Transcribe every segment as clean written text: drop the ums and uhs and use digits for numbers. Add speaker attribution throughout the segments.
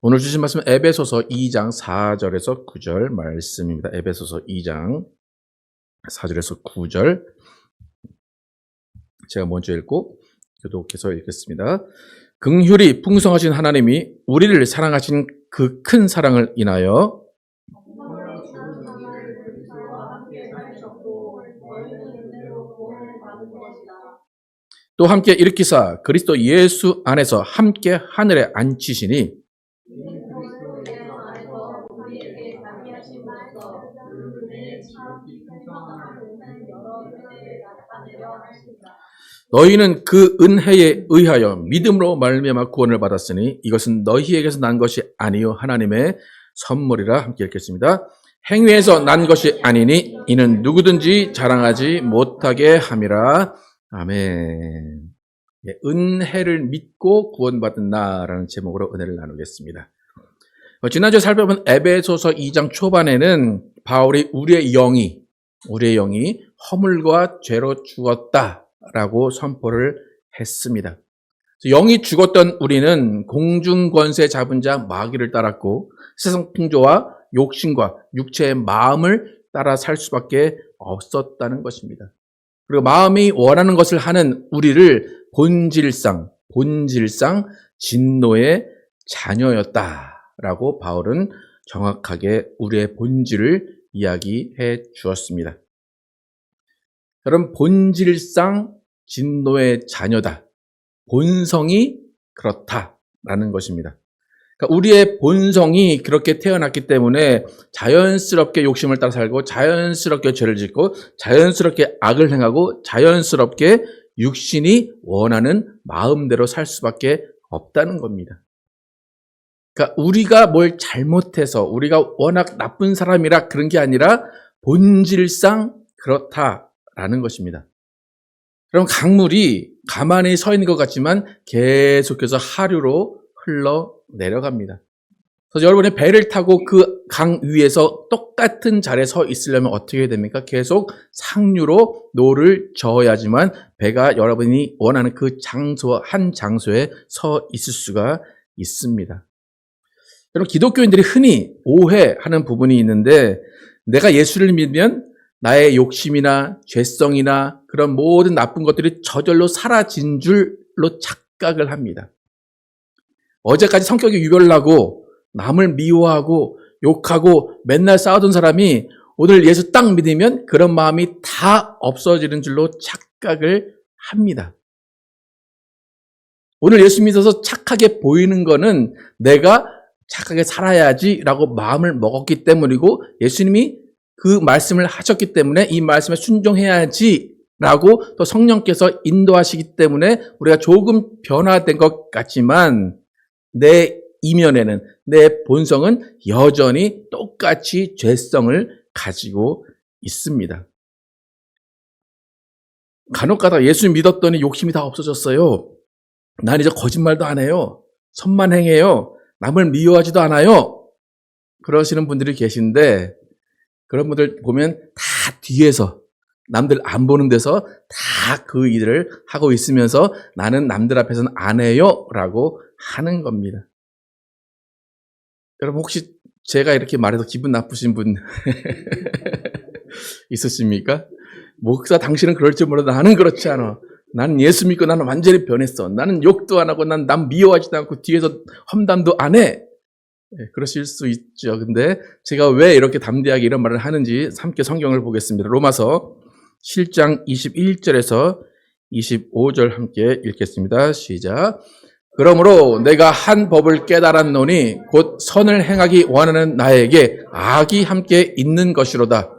Speaker 1: 오늘 주신 말씀은 에베소서 2장 4절에서 9절 말씀입니다. 에베소서 2장 4절에서 9절. 제가 먼저 읽고 교독해서 읽겠습니다. 긍휼이 풍성하신 하나님이 우리를 사랑하신 그 큰 사랑을 인하여 또 함께 일으키사 그리스도 예수 안에서 함께 하늘에 앉히시니 너희는 그 은혜에 의하여 믿음으로 말미암아 구원을 받았으니 이것은 너희에게서 난 것이 아니요 하나님의 선물이라. 함께 읽겠습니다. 행위에서 난 것이 아니니 이는 누구든지 자랑하지 못하게 함이라. 아멘. 은혜를 믿고 구원받은 나라는 제목으로 은혜를 나누겠습니다. 지난주에 살펴본 에베소서 2장 초반에는 바울이 우리의 영이 허물과 죄로 죽었다라고 선포를 했습니다. 영이 죽었던 우리는 공중권세 잡은 자 마귀를 따랐고 세상 풍조와 욕심과 육체의 마음을 따라 살 수밖에 없었다는 것입니다. 그리고 마음이 원하는 것을 하는 우리를 본질상 진노의 자녀였다라고 바울은 정확하게 우리의 본질을 이야기해 주었습니다. 여러분, 본질상 진노의 자녀다. 본성이 그렇다라는 것입니다. 그러니까 우리의 본성이 그렇게 태어났기 때문에 자연스럽게 욕심을 따라 살고 자연스럽게 죄를 짓고 자연스럽게 악을 행하고 자연스럽게 육신이 원하는 마음대로 살 수밖에 없다는 겁니다. 그러니까 우리가 뭘 잘못해서 우리가 워낙 나쁜 사람이라 그런 게 아니라 본질상 그렇다라는 것입니다. 그럼 강물이 가만히 서 있는 것 같지만 계속해서 하류로 흘러 내려갑니다. 그래서 여러분이 배를 타고 그 강 위에서 똑같은 자리에 서 있으려면 어떻게 해야 됩니까? 계속 상류로 노를 저어야지만 배가 여러분이 원하는 그 한 장소에 서 있을 수가 있습니다. 여러분, 기독교인들이 흔히 오해하는 부분이 있는데 내가 예수를 믿으면 나의 욕심이나 죄성이나 그런 모든 나쁜 것들이 저절로 사라진 줄로 착각을 합니다. 어제까지 성격이 유별나고 남을 미워하고 욕하고 맨날 싸우던 사람이 오늘 예수 딱 믿으면 그런 마음이 다 없어지는 줄로 착각을 합니다. 오늘 예수 믿어서 착하게 보이는 거는 내가 착하게 살아야지라고 마음을 먹었기 때문이고 예수님이 그 말씀을 하셨기 때문에 이 말씀에 순종해야지라고 또 성령께서 인도하시기 때문에 우리가 조금 변화된 것 같지만 내 이면에는 내 본성은 여전히 똑같이 죄성을 가지고 있습니다. 간혹가다 예수 믿었더니 욕심이 다 없어졌어요. 난 이제 거짓말도 안 해요. 선만 행해요. 남을 미워하지도 않아요. 그러시는 분들이 계신데 그런 분들 보면 다 뒤에서 남들 안 보는 데서 다 그 일을 하고 있으면서 나는 남들 앞에서는 안 해요 라고 하는 겁니다. 여러분, 혹시 제가 이렇게 말해서 기분 나쁘신 분 있으십니까? 목사 당신은 그럴지 몰라도 나는 그렇지 않아. 나는 예수 믿고 나는 완전히 변했어. 나는 욕도 안 하고 난 남 미워하지도 않고 뒤에서 험담도 안 해. 그러실 수 있죠. 근데 제가 왜 이렇게 담대하게 이런 말을 하는지 함께 성경을 보겠습니다. 로마서 7장 21절에서 25절 함께 읽겠습니다. 시작. 그러므로 내가 한 법을 깨달았노니 곧 선을 행하기 원하는 나에게 악이 함께 있는 것이로다.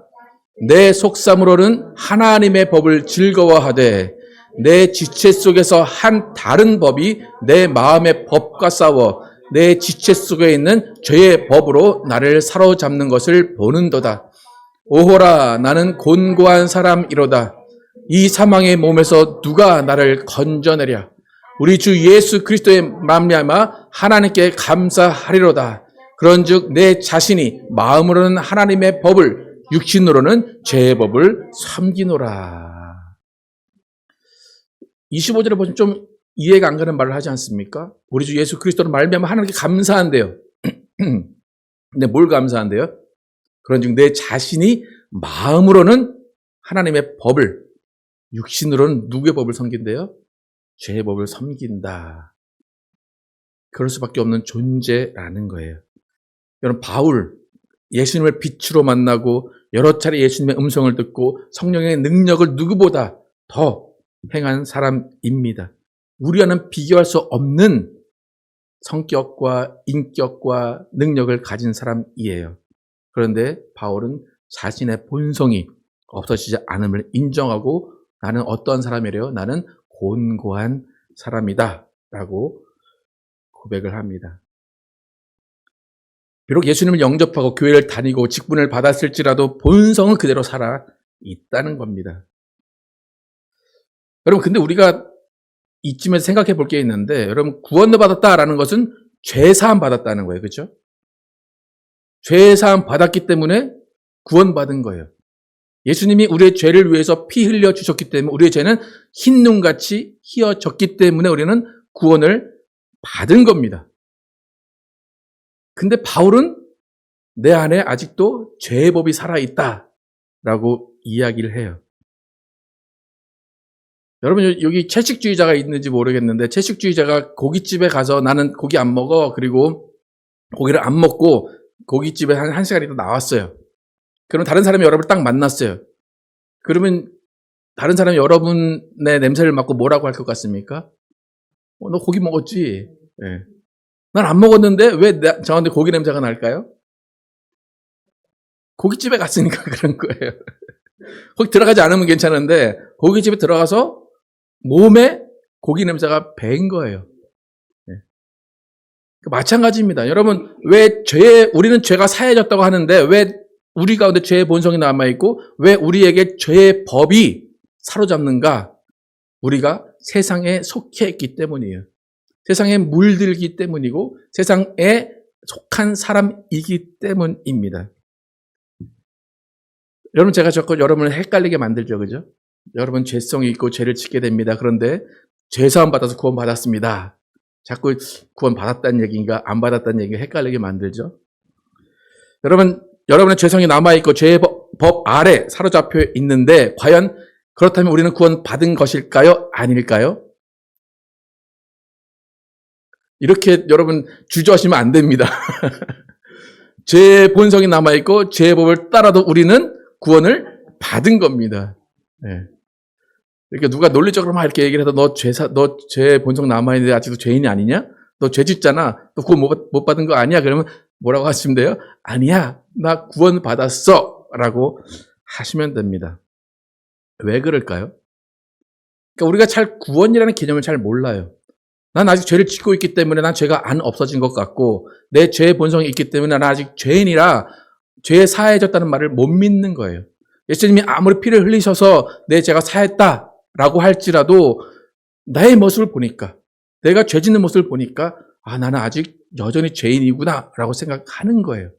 Speaker 1: 내 속삼으로는 하나님의 법을 즐거워하되 내 지체 속에서 한 다른 법이 내 마음의 법과 싸워 내 지체 속에 있는 죄의 법으로 나를 사로잡는 것을 보는도다. 오호라, 나는 곤고한 사람이로다. 이 사망의 몸에서 누가 나를 건져내랴. 우리 주 예수 그리스도의 말미암아 하나님께 감사하리로다. 그런즉 내 자신이 마음으로는 하나님의 법을 육신으로는 죄의 법을 섬기노라. 25절에 보시면 좀 이해가 안 가는 말을 하지 않습니까? 우리 주 예수 그리스도로 말미암아 하나님께 감사한대요. 근데 뭘 감사한데요? 그런즉 내 자신이 마음으로는 하나님의 법을, 육신으로는 누구의 법을 섬긴대요? 죄의 법을 섬긴다. 그럴 수밖에 없는 존재라는 거예요. 여러분, 바울, 예수님을 빛으로 만나고 여러 차례 예수님의 음성을 듣고 성령의 능력을 누구보다 더 행한 사람입니다. 우리와는 비교할 수 없는 성격과 인격과 능력을 가진 사람이에요. 그런데 바울은 자신의 본성이 없어지지 않음을 인정하고 나는 어떤 사람이래요? 나는 곤고한 사람이다 라고 고백을 합니다. 비록 예수님을 영접하고 교회를 다니고 직분을 받았을지라도 본성은 그대로 살아 있다는 겁니다. 여러분, 근데 우리가 이쯤에서 생각해 볼 게 있는데, 여러분, 구원을 받았다라는 것은 죄사함 받았다는 거예요. 그렇죠? 죄사함 받았기 때문에 구원받은 거예요. 예수님이 우리의 죄를 위해서 피 흘려 주셨기 때문에 우리의 죄는 흰 눈같이 희어졌기 때문에 우리는 구원을 받은 겁니다. 근데 바울은 내 안에 아직도 죄의 법이 살아있다라고 이야기를 해요. 여러분, 여기 채식주의자가 있는지 모르겠는데, 채식주의자가 고깃집에 가서 나는 고기 안 먹어. 그리고 고기를 안 먹고 고깃집에 한 시간 있다 나왔어요. 그럼 다른 사람이 여러분을 딱 만났어요. 그러면 다른 사람이 여러분의 냄새를 맡고 뭐라고 할 것 같습니까? 너 고기 먹었지? 네. 난 안 먹었는데 왜 저한테 고기 냄새가 날까요? 고깃집에 갔으니까 그런 거예요. 거기 들어가지 않으면 괜찮은데 고깃집에 들어가서 몸에 고기 냄새가 배인 거예요. 네. 마찬가지입니다. 여러분, 우리는 죄가 사해졌다고 하는데 왜 우리 가운데 죄의 본성이 남아있고 왜 우리에게 죄의 법이 사로잡는가? 우리가 세상에 속해 있기 때문이에요. 세상에 물들기 때문이고 세상에 속한 사람이기 때문입니다. 여러분, 제가 자꾸 여러분을 헷갈리게 만들죠. 그죠? 여러분, 죄성이 있고 죄를 짓게 됩니다. 그런데 죄사함 받아서 구원 받았습니다. 자꾸 구원 받았다는 얘기인가 안 받았다는 얘기가 헷갈리게 만들죠. 여러분의 죄성이 남아있고 죄의 법 아래 사로잡혀 있는데 과연 그렇다면 우리는 구원 받은 것일까요? 아닐까요? 이렇게 여러분 주저하시면 안 됩니다. 죄의 본성이 남아있고 죄의 법을 따라도 우리는 구원을 받은 겁니다. 네. 이렇게 누가 논리적으로 막 이렇게 얘기를 해서 너 죄의 본성 남아있는데 아직도 죄인이 아니냐? 너 죄 짓잖아. 너 구원 못 받은 거 아니야? 그러면 뭐라고 하시면 돼요? 아니야. 나 구원 받았어. 라고 하시면 됩니다. 왜 그럴까요? 그러니까 우리가 구원이라는 개념을 잘 몰라요. 난 아직 죄를 짓고 있기 때문에 난 죄가 안 없어진 것 같고 내 죄의 본성이 있기 때문에 난 아직 죄인이라 죄에 사해졌다는 말을 못 믿는 거예요. 예수님이 아무리 피를 흘리셔서 내 죄가 사했다라고 할지라도 나의 모습을 보니까 내가 죄 짓는 모습을 보니까 나는 아직 여전히 죄인이구나 라고 생각하는 거예요.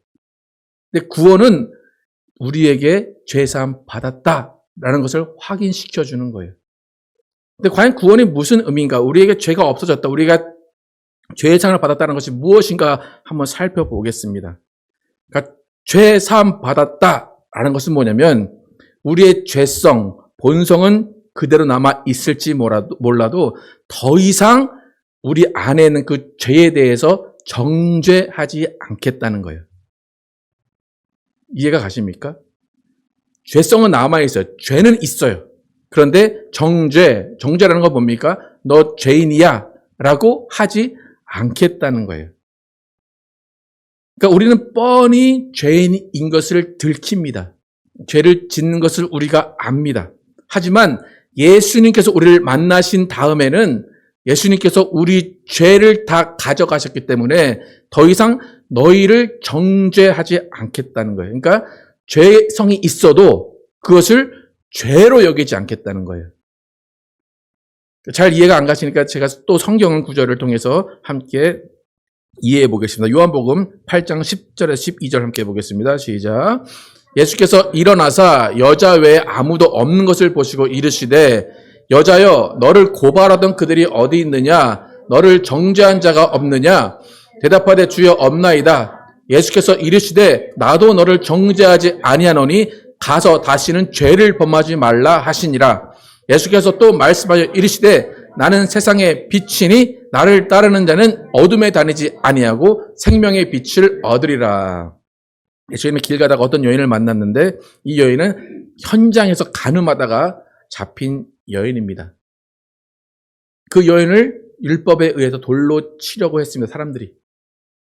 Speaker 1: 근데 구원은 우리에게 죄사함 받았다라는 것을 확인시켜 주는 거예요. 근데 과연 구원이 무슨 의미인가? 우리에게 죄가 없어졌다. 우리가 죄사함을 받았다는 것이 무엇인가 한번 살펴보겠습니다. 그러니까 죄사함 받았다라는 것은 뭐냐면 우리의 죄성, 본성은 그대로 남아 있을지 몰라도 더 이상 우리 안에 있는 그 죄에 대해서 정죄하지 않겠다는 거예요. 이해가 가십니까? 죄성은 남아있어요. 죄는 있어요. 그런데 정죄라는 건 뭡니까? 너 죄인이야 라고 하지 않겠다는 거예요. 그러니까 우리는 뻔히 죄인인 것을 들킵니다. 죄를 짓는 것을 우리가 압니다. 하지만 예수님께서 우리를 만나신 다음에는 예수님께서 우리 죄를 다 가져가셨기 때문에 더 이상 너희를 정죄하지 않겠다는 거예요. 그러니까 죄성이 있어도 그것을 죄로 여기지 않겠다는 거예요. 잘 이해가 안 가시니까 제가 또 성경 구절을 통해서 함께 이해해 보겠습니다. 요한복음 8장 10절에서 12절 함께 보겠습니다. 시작. 예수께서 일어나사 여자 외에 아무도 없는 것을 보시고 이르시되 여자여 너를 고발하던 그들이 어디 있느냐? 너를 정죄한 자가 없느냐? 대답하되 주여 없나이다. 예수께서 이르시되 나도 너를 정죄하지 아니하노니 가서 다시는 죄를 범하지 말라 하시니라. 예수께서 또 말씀하여 이르시되 나는 세상의 빛이니 나를 따르는 자는 어둠에 다니지 아니하고 생명의 빛을 얻으리라. 예수님은 길 가다가 어떤 여인을 만났는데 이 여인은 현장에서 가늠하다가 잡힌 여인입니다. 그 여인을 율법에 의해서 돌로 치려고 했습니다. 사람들이.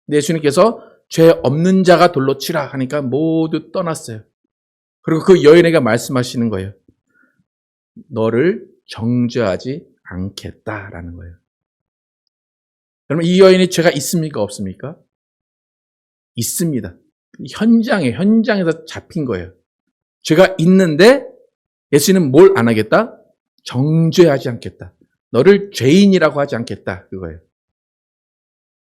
Speaker 1: 근데 예수님께서 죄 없는 자가 돌로 치라 하니까 모두 떠났어요. 그리고 그 여인에게 말씀하시는 거예요. 너를 정죄하지 않겠다라는 거예요. 그러면 이 여인이 죄가 있습니까? 없습니까? 있습니다. 현장에서 잡힌 거예요. 죄가 있는데 예수님은 뭘 안 하겠다? 정죄하지 않겠다. 너를 죄인이라고 하지 않겠다. 그거예요.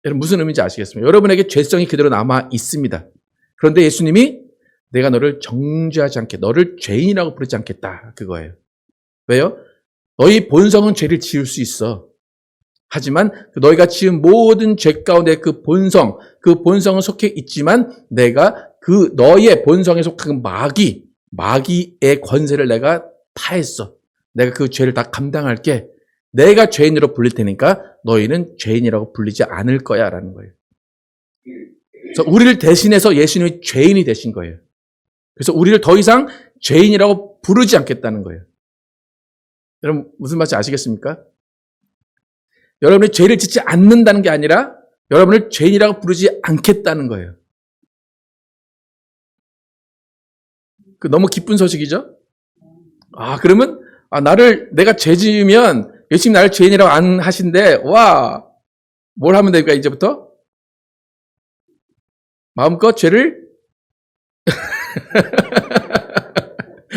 Speaker 1: 여러분 무슨 의미인지 아시겠습니까? 여러분에게 죄성이 그대로 남아 있습니다. 그런데 예수님이 내가 너를 정죄하지 않겠다. 너를 죄인이라고 부르지 않겠다. 그거예요. 왜요? 너희 본성은 죄를 지을 수 있어. 하지만 너희가 지은 모든 죄 가운데 그 본성은 속해 있지만 내가 그 너의 본성에 속한 마귀의 권세를 내가 파했어. 내가 그 죄를 다 감당할게. 내가 죄인으로 불릴 테니까 너희는 죄인이라고 불리지 않을 거야 라는 거예요. 그래서 우리를 대신해서 예수님이 죄인이 되신 거예요. 그래서 우리를 더 이상 죄인이라고 부르지 않겠다는 거예요. 여러분 무슨 말인지 아시겠습니까? 여러분이 죄를 짓지 않는다는 게 아니라 여러분을 죄인이라고 부르지 않겠다는 거예요. 그 너무 기쁜 소식이죠? 그러면 내가 죄 지으면 예수님 나를 죄인이라고 안 하신대. 와, 뭘 하면 됩니까 이제부터? 마음껏 죄를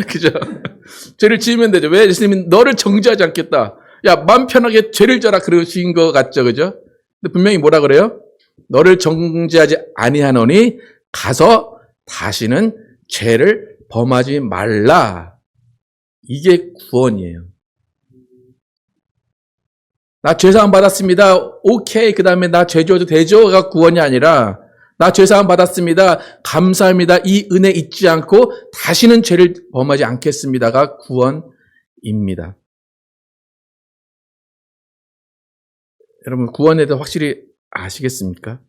Speaker 1: 그죠? 죄를 지으면 되죠. 왜? 예수님은 너를 정죄하지 않겠다. 야, 마음 편하게 죄를 져라 그러신 것 같죠, 그죠? 근데 분명히 뭐라 그래요? 너를 정죄하지 아니하노니 가서 다시는 죄를 범하지 말라. 이게 구원이에요. 나 죄사함 받았습니다. 오케이. 그 다음에 나 죄 지어도 되죠가 구원이 아니라 나 죄사함 받았습니다. 감사합니다. 이 은혜 잊지 않고 다시는 죄를 범하지 않겠습니다가 구원입니다. 여러분 구원에 대해 확실히 아시겠습니까?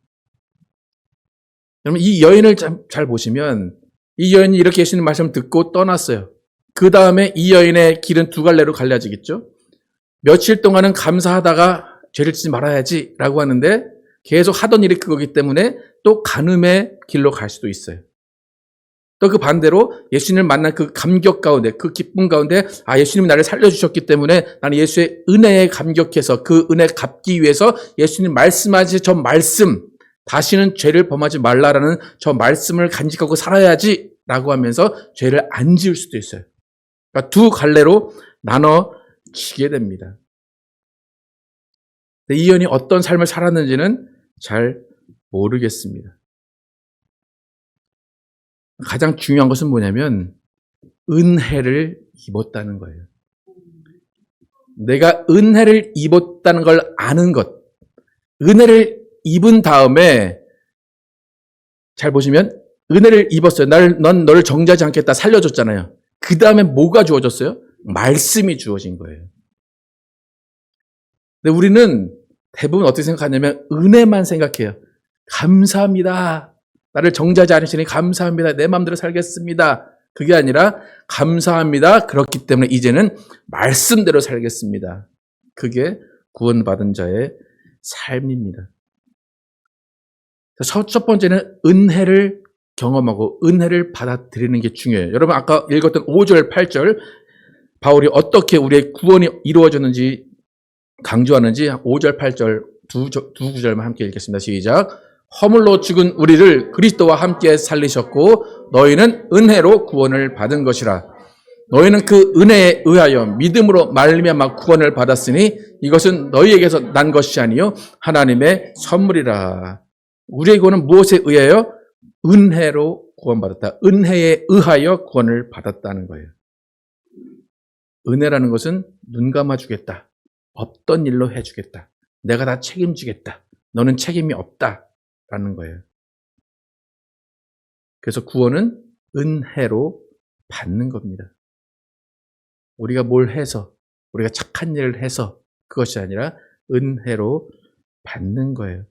Speaker 1: 여러분 이 여인을 잘 보시면 이 여인이 이렇게 예수님 말씀을 듣고 떠났어요. 그 다음에 이 여인의 길은 두 갈래로 갈라지겠죠. 며칠 동안은 감사하다가 죄를 짓지 말아야지 라고 하는데 계속 하던 일이 그거기 때문에 또 간음의 길로 갈 수도 있어요. 또 그 반대로 예수님을 만난 그 감격 가운데 그 기쁨 가운데 예수님이 나를 살려주셨기 때문에 나는 예수의 은혜에 감격해서 그 은혜 갚기 위해서 예수님 말씀하신 저 말씀 다시는 죄를 범하지 말라라는 저 말씀을 간직하고 살아야지 라고 하면서 죄를 안 지을 수도 있어요. 그러니까 두 갈래로 나눠지게 됩니다. 이 여인이 어떤 삶을 살았는지는 잘 모르겠습니다. 가장 중요한 것은 뭐냐면 은혜를 입었다는 거예요. 내가 은혜를 입었다는 걸 아는 것. 은혜를 입은 다음에 잘 보시면 은혜를 입었어요. 넌 너를 정죄하지 않겠다 살려줬잖아요. 그 다음에 뭐가 주어졌어요? 말씀이 주어진 거예요. 근데 우리는 대부분 어떻게 생각하냐면 은혜만 생각해요. 감사합니다. 나를 정죄하지 않으시니 감사합니다. 내 마음대로 살겠습니다. 그게 아니라 감사합니다. 그렇기 때문에 이제는 말씀대로 살겠습니다. 그게 구원받은 자의 삶입니다. 첫 번째는 은혜를 경험하고 은혜를 받아들이는 게 중요해요. 여러분 아까 읽었던 5절, 8절 바울이 어떻게 우리의 구원이 이루어졌는지 강조하는지 5절, 8절 두 구절만 함께 읽겠습니다. 시작. 허물로 죽은 우리를 그리스도와 함께 살리셨고 너희는 은혜로 구원을 받은 것이라. 너희는 그 은혜에 의하여 믿음으로 말미암아 구원을 받았으니 이것은 너희에게서 난 것이 아니요 하나님의 선물이라. 우리의 구원은 무엇에 의하여? 은혜로 구원받았다. 은혜에 의하여 구원을 받았다는 거예요. 은혜라는 것은 눈 감아주겠다. 없던 일로 해주겠다. 내가 다 책임지겠다. 너는 책임이 없다라는 거예요. 그래서 구원은 은혜로 받는 겁니다. 우리가 뭘 해서, 우리가 착한 일을 해서 그것이 아니라 은혜로 받는 거예요.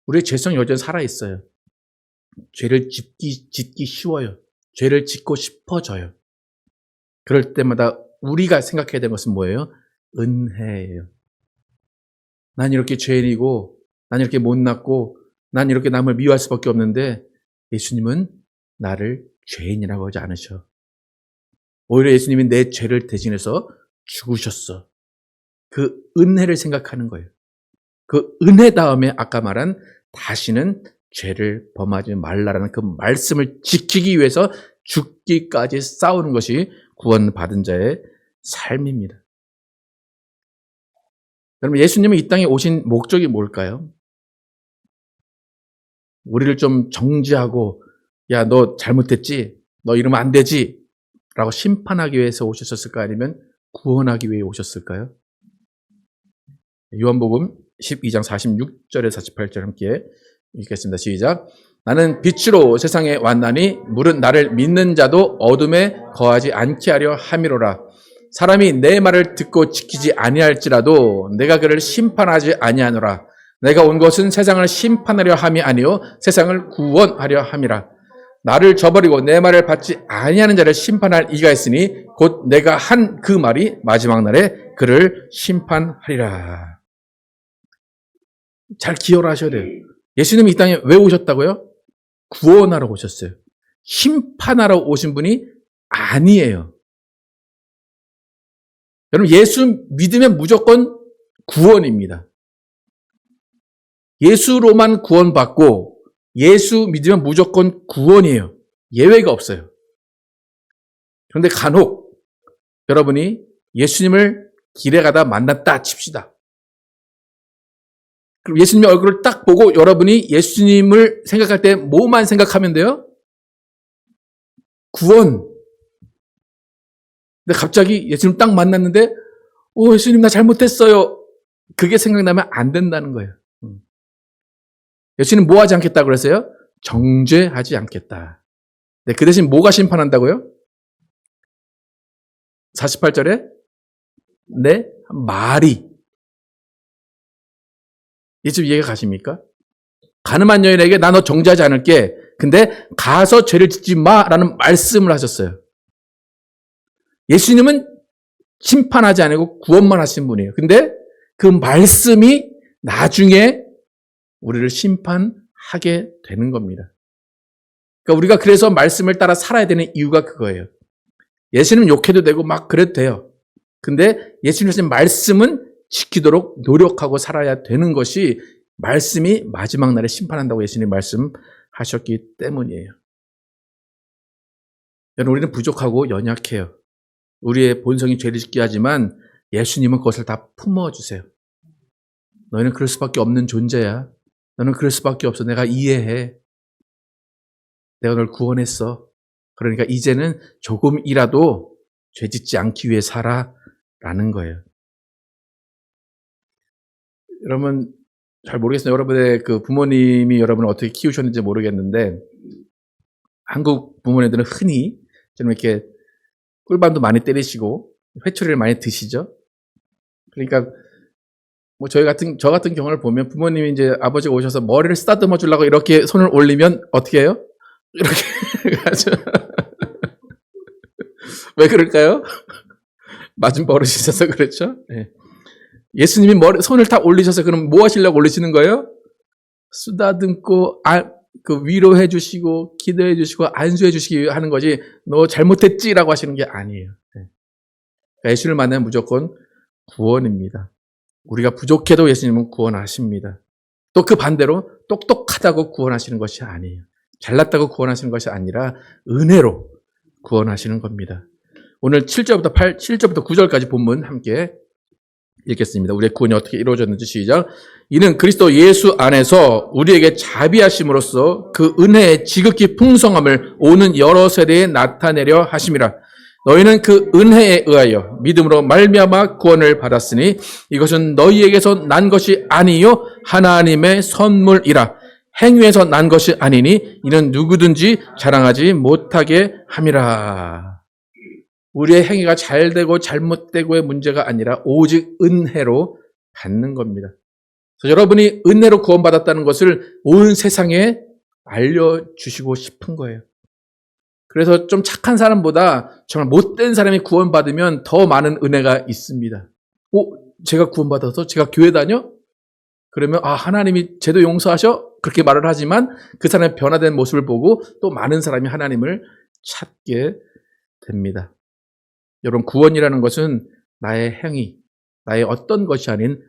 Speaker 1: 우리의 죄성이 여전히 살아있어요. 죄를 짓기 쉬워요. 죄를 짓고 싶어져요. 그럴 때마다 우리가 생각해야 되는 것은 뭐예요? 은혜예요. 난 이렇게 죄인이고, 난 이렇게 못났고, 난 이렇게 남을 미워할 수밖에 없는데 예수님은 나를 죄인이라고 하지 않으셔. 오히려 예수님이 내 죄를 대신해서 죽으셨어. 그 은혜를 생각하는 거예요. 그 은혜 다음에 아까 말한 다시는 죄를 범하지 말라라는 그 말씀을 지키기 위해서 죽기까지 싸우는 것이 구원받은 자의 삶입니다. 여러분, 예수님은 이 땅에 오신 목적이 뭘까요? 우리를 좀 정죄하고, 야, 너 잘못했지? 너 이러면 안 되지? 라고 심판하기 위해서 오셨을까? 아니면 구원하기 위해 오셨을까요? 요한복음 12장 46절에 48절 함께 읽겠습니다. 시작. 나는 빛으로 세상에 왔나니 물은 나를 믿는 자도 어둠에 거하지 않게 하려 함이로라. 사람이 내 말을 듣고 지키지 아니할지라도 내가 그를 심판하지 아니하노라. 내가 온 것은 세상을 심판하려 함이 아니요 세상을 구원하려 함이라. 나를 저버리고 내 말을 받지 아니하는 자를 심판할 이가 있으니 곧 내가 한 그 말이 마지막 날에 그를 심판하리라. 잘 기억을 하셔야 돼요. 예수님이 이 땅에 왜 오셨다고요? 구원하러 오셨어요. 심판하러 오신 분이 아니에요. 여러분, 예수 믿으면 무조건 구원입니다. 예수로만 구원받고 예수 믿으면 무조건 구원이에요. 예외가 없어요. 그런데 간혹 여러분이 예수님을 길에 가다 만났다 칩시다. 그럼 예수님의 얼굴을 딱 보고 여러분이 예수님을 생각할 때 뭐만 생각하면 돼요? 구원. 근데 갑자기 예수님 딱 만났는데 예수님 나 잘못했어요. 그게 생각나면 안 된다는 거예요. 예수님 뭐 하지 않겠다고 그랬어요? 정죄하지 않겠다. 네, 그 대신 뭐가 심판한다고요? 48절에 내 말이. 예수님 이해가 가십니까? 가늠한 여인에게 나 너 정죄하지 않을게. 근데 가서 죄를 짓지 마라는 말씀을 하셨어요. 예수님은 심판하지 않고 구원만 하신 분이에요. 근데 그 말씀이 나중에 우리를 심판하게 되는 겁니다. 그러니까 우리가 그래서 말씀을 따라 살아야 되는 이유가 그거예요. 예수님 욕해도 되고 막 그래도 돼요. 근데 예수님 하신 말씀은 지키도록 노력하고 살아야 되는 것이 말씀이 마지막 날에 심판한다고 예수님 말씀하셨기 때문이에요. 여러분, 우리는 부족하고 연약해요. 우리의 본성이 죄를 짓게 하지만 예수님은 그것을 다 품어주세요. 너희는 그럴 수밖에 없는 존재야. 너는 그럴 수밖에 없어. 내가 이해해. 내가 널 구원했어. 그러니까 이제는 조금이라도 죄 짓지 않기 위해 살아라는 거예요. 여러분, 잘 모르겠어요. 여러분의 그 부모님이 여러분을 어떻게 키우셨는지 모르겠는데, 한국 부모님들은 흔히 좀 이렇게 꿀밤도 많이 때리시고, 회초리를 많이 드시죠? 그러니까, 뭐 저 같은 경우를 보면 부모님이 이제 아버지가 오셔서 머리를 쓰다듬어 주려고 이렇게 손을 올리면 어떻게 해요? 이렇게 하죠. 왜 그럴까요? 맞은 버릇이 있어서 그렇죠? 네. 예수님이 손을 딱 올리셔서 그럼 뭐 하시려고 올리시는 거예요? 쓰다듬고, 그 위로해 주시고, 기도해 주시고, 안수해 주시기 하는 거지, 너 잘못했지라고 하시는 게 아니에요. 네. 그러니까 예수를 만나면 무조건 구원입니다. 우리가 부족해도 예수님은 구원하십니다. 또 그 반대로 똑똑하다고 구원하시는 것이 아니에요. 잘났다고 구원하시는 것이 아니라 은혜로 구원하시는 겁니다. 오늘 7절부터 9절까지 본문 함께 읽겠습니다. 우리의 구원이 어떻게 이루어졌는지 시작. 이는 그리스도 예수 안에서 우리에게 자비하심으로써 그 은혜의 지극히 풍성함을 오는 여러 세대에 나타내려 하심이라. 너희는 그 은혜에 의하여 믿음으로 말미암아 구원을 받았으니 이것은 너희에게서 난 것이 아니요 하나님의 선물이라. 행위에서 난 것이 아니니 이는 누구든지 자랑하지 못하게 함이라. 우리의 행위가 잘되고 잘못되고의 문제가 아니라 오직 은혜로 받는 겁니다. 그래서 여러분이 은혜로 구원받았다는 것을 온 세상에 알려주시고 싶은 거예요. 그래서 좀 착한 사람보다 정말 못된 사람이 구원받으면 더 많은 은혜가 있습니다. 제가 구원받아서 제가 교회 다녀? 그러면 하나님이 쟤도 용서하셔? 그렇게 말을 하지만 그 사람의 변화된 모습을 보고 또 많은 사람이 하나님을 찾게 됩니다. 여러분, 구원이라는 것은 나의 행위, 나의 어떤 것이 아닌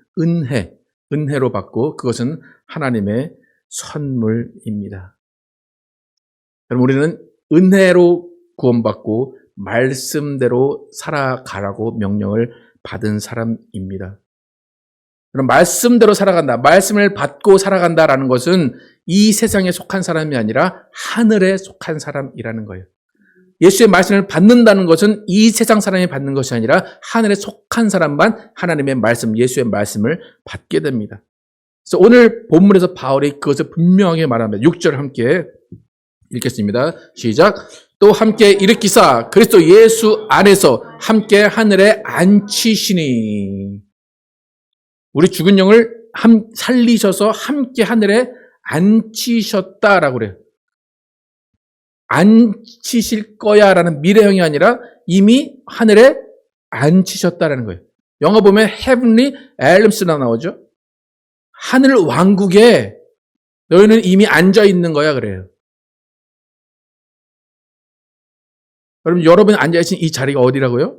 Speaker 1: 은혜로 받고 그것은 하나님의 선물입니다. 여러분, 우리는 은혜로 구원받고 말씀대로 살아가라고 명령을 받은 사람입니다. 그럼 말씀대로 살아간다, 말씀을 받고 살아간다라는 것은 이 세상에 속한 사람이 아니라 하늘에 속한 사람이라는 거예요. 예수의 말씀을 받는다는 것은 이 세상 사람이 받는 것이 아니라 하늘에 속한 사람만 하나님의 말씀, 예수의 말씀을 받게 됩니다. 그래서 오늘 본문에서 바울이 그것을 분명하게 말합니다. 6절 함께 읽겠습니다. 시작. 또 함께 일으키사 그리스도 예수 안에서 함께 하늘에 앉히시니. 우리 죽은 영을 살리셔서 함께 하늘에 앉히셨다라고 그래요. 앉히실 거야 라는 미래형이 아니라 이미 하늘에 앉히셨다라는 거예요. 영어 보면 heavenly realms나 나오죠. 하늘 왕국에 너희는 이미 앉아 있는 거야 그래요. 그럼 여러분이 앉아 계신 이 자리가 어디라고요?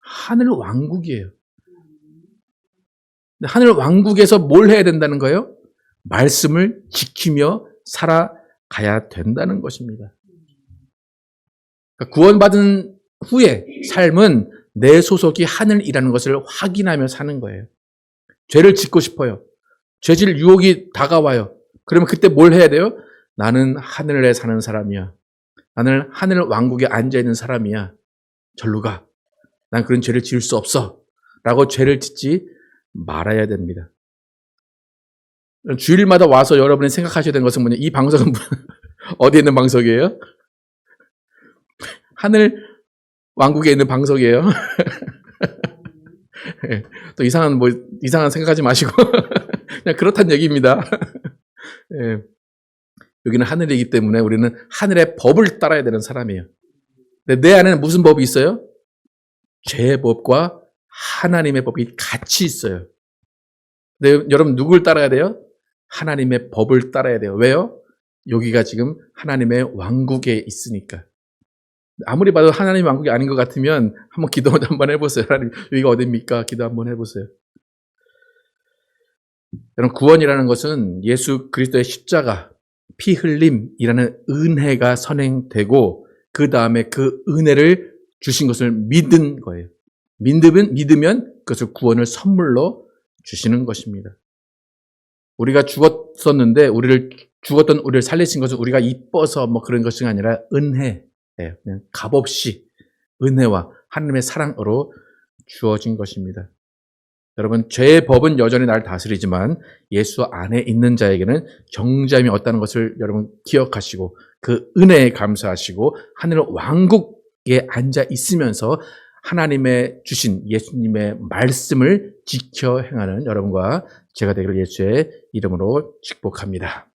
Speaker 1: 하늘 왕국이에요. 하늘 왕국에서 뭘 해야 된다는 거예요? 말씀을 지키며 살아가야 된다는 것입니다. 그러니까 구원받은 후에 삶은 내 소속이 하늘이라는 것을 확인하며 사는 거예요. 죄를 짓고 싶어요. 죄질 유혹이 다가와요. 그러면 그때 뭘 해야 돼요? 나는 하늘에 사는 사람이야. 나는 하늘 왕국에 앉아있는 사람이야. 절로 가. 난 그런 죄를 지을 수 없어. 라고 죄를 짓지 말아야 됩니다. 주일마다 와서 여러분이 생각하셔야 되는 것은 뭐냐? 이 방석은 어디에 있는 방석이에요? 하늘 왕국에 있는 방석이에요. 또 이상한 생각하지 마시고 그냥 그렇다는 얘기입니다. 여기는 하늘이기 때문에 우리는 하늘의 법을 따라야 되는 사람이에요. 근데 내 안에는 무슨 법이 있어요? 죄의 법과 하나님의 법이 같이 있어요. 근데 여러분 누굴 따라야 돼요? 하나님의 법을 따라야 돼요. 왜요? 여기가 지금 하나님의 왕국에 있으니까. 아무리 봐도 하나님의 왕국이 아닌 것 같으면 한번 기도 한번 해보세요. 하나님, 여기가 어딥니까? 기도 한번 해보세요. 여러분, 구원이라는 것은 예수 그리스도의 십자가, 피 흘림이라는 은혜가 선행되고 그 다음에 그 은혜를 주신 것을 믿은 거예요. 믿으면 그것을 구원을 선물로 주시는 것입니다. 우리가 죽었었는데 죽었던 우리를 살리신 것은 우리가 이뻐서 그런 것이 아니라 은혜예요. 그냥 값없이 은혜와 하나님의 사랑으로 주어진 것입니다. 여러분, 죄의 법은 여전히 날 다스리지만 예수 안에 있는 자에게는 정죄함이 없다는 것을 여러분 기억하시고 그 은혜에 감사하시고 하늘 왕국에 앉아 있으면서 하나님의 주신 예수님의 말씀을 지켜 행하는 여러분과 제가 되기를 예수의 이름으로 축복합니다.